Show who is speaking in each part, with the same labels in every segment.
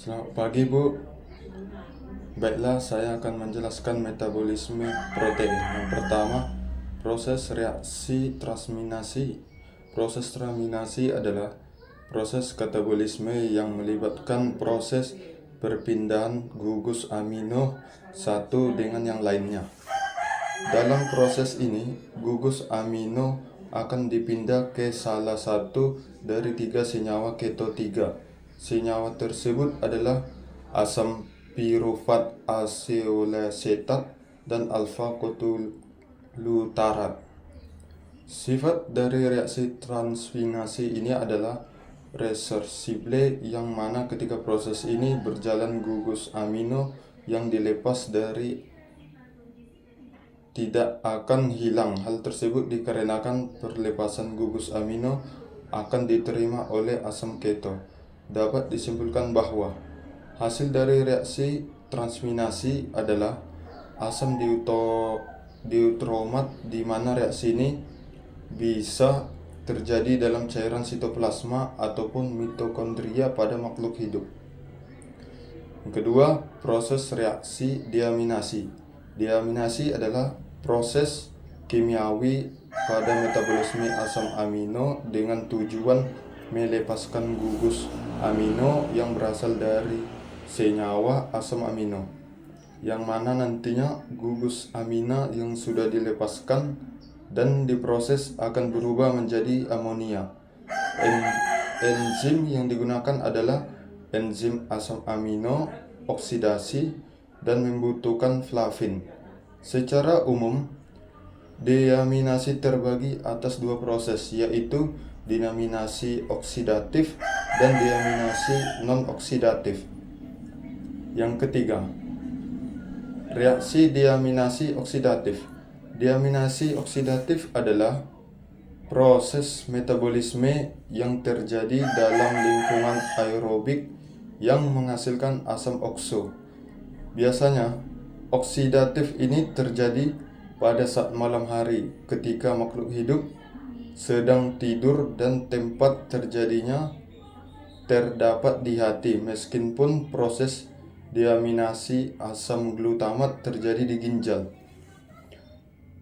Speaker 1: Selamat pagi Bu. Baiklah, saya akan menjelaskan metabolisme protein. Yang pertama, proses reaksi transminasi. Proses transminasi adalah proses katabolisme yang melibatkan proses perpindahan gugus amino satu dengan yang lainnya. Dalam proses ini, gugus amino akan dipindah ke salah satu dari 3 senyawa keto 3. Senyawa tersebut adalah asam pirufat aseoleasetat dan alfa-kotolutarat. Sifat dari reaksi transminasi ini adalah reversible, yang mana ketika proses ini berjalan gugus amino yang dilepas dari tidak akan hilang. Hal tersebut dikarenakan perlepasan gugus amino akan diterima oleh asam keto. Dapat disimpulkan bahwa hasil dari reaksi transminasi adalah asam deuteromat, di mana reaksi ini bisa terjadi dalam cairan sitoplasma ataupun mitokondria pada makhluk hidup. Yang kedua, proses reaksi deaminasi. Deaminasi adalah proses kimiawi pada metabolisme asam amino dengan tujuan melepaskan gugus amino yang berasal dari senyawa asam amino, yang mana nantinya gugus amino yang sudah dilepaskan dan diproses akan berubah menjadi amonia. Enzim yang digunakan adalah enzim asam amino oksidasi dan membutuhkan flavin. Secara umum, deaminasi terbagi atas 2 proses, yaitu deaminasi oksidatif dan deaminasi non-oksidatif. Yang ketiga, reaksi deaminasi oksidatif. Deaminasi oksidatif adalah proses metabolisme yang terjadi dalam lingkungan aerobik yang menghasilkan asam okso. Biasanya, oksidatif ini terjadi pada saat malam hari ketika makhluk hidup sedang tidur dan tempat terjadinya terdapat di hati, meskipun proses deaminasi asam glutamat terjadi di ginjal.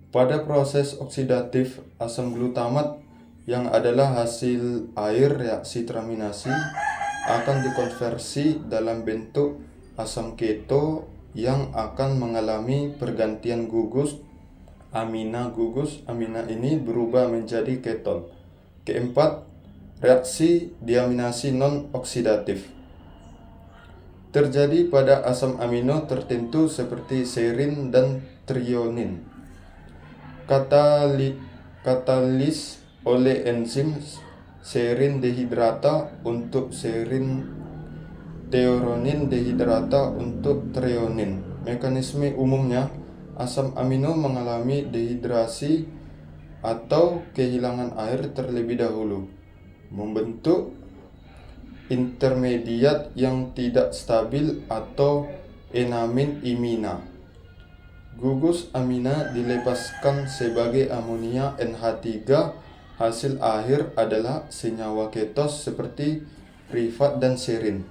Speaker 1: Pada proses oksidatif, asam glutamat yang adalah hasil air reaksi transminasi akan dikonversi dalam bentuk asam keto yang akan mengalami pergantian gugus amina. Gugus amina ini berubah menjadi keton. Keempat, reaksi deaminasi non-oksidatif terjadi pada asam amino tertentu seperti serin dan trionin. Katalis oleh enzim serin dehidrata untuk serin, threonin dehidrata untuk treonin. Mekanisme umumnya, asam amino mengalami dehidrasi atau kehilangan air terlebih dahulu, membentuk intermediat yang tidak stabil atau enamin imina. Gugus amina dilepaskan sebagai amonia NH3. Hasil akhir adalah senyawa ketos seperti pirufat dan serin.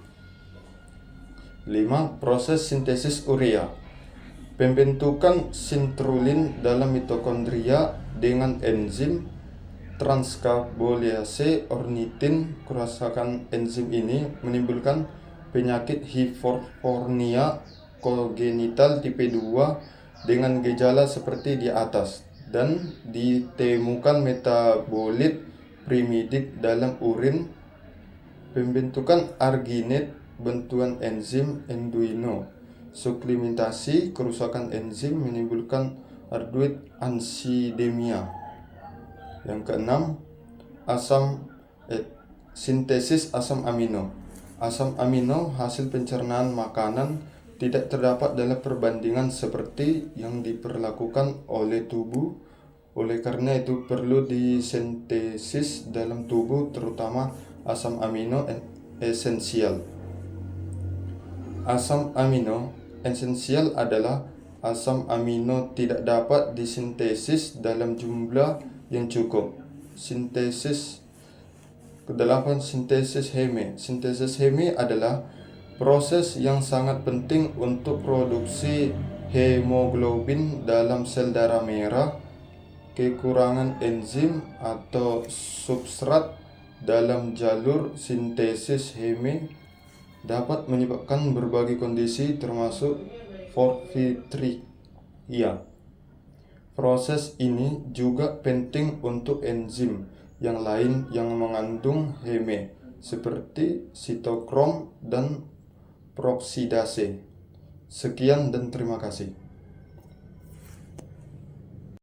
Speaker 1: 5. Proses sintesis urea. Pembentukan sintrulin dalam mitokondria dengan enzim transkarboliase ornitin. Kerusakan enzim ini menimbulkan penyakit hiperfornia kongenital tipe 2 dengan gejala seperti di atas, dan ditemukan metabolit primidit dalam urin. Pembentukan arginat bantuan enzim endoino. Suplementasi kerusakan enzim menimbulkan arduit ansidemia. Yang keenam, sintesis asam amino. Asam amino hasil pencernaan makanan tidak terdapat dalam perbandingan seperti yang diperlakukan oleh tubuh. Oleh karena itu perlu disintesis dalam tubuh, terutama asam amino esensial. Asam amino esensial adalah asam amino tidak dapat disintesis dalam jumlah yang cukup. Sintesis ke-8, sintesis heme. Sintesis heme adalah Proses yang sangat penting untuk produksi hemoglobin dalam sel darah merah, kekurangan enzim atau substrat dalam jalur sintesis heme dapat menyebabkan berbagai kondisi termasuk porfiriya. Proses ini juga penting untuk enzim yang lain yang mengandung heme seperti sitokrom dan proksidase. Sekian dan terima kasih.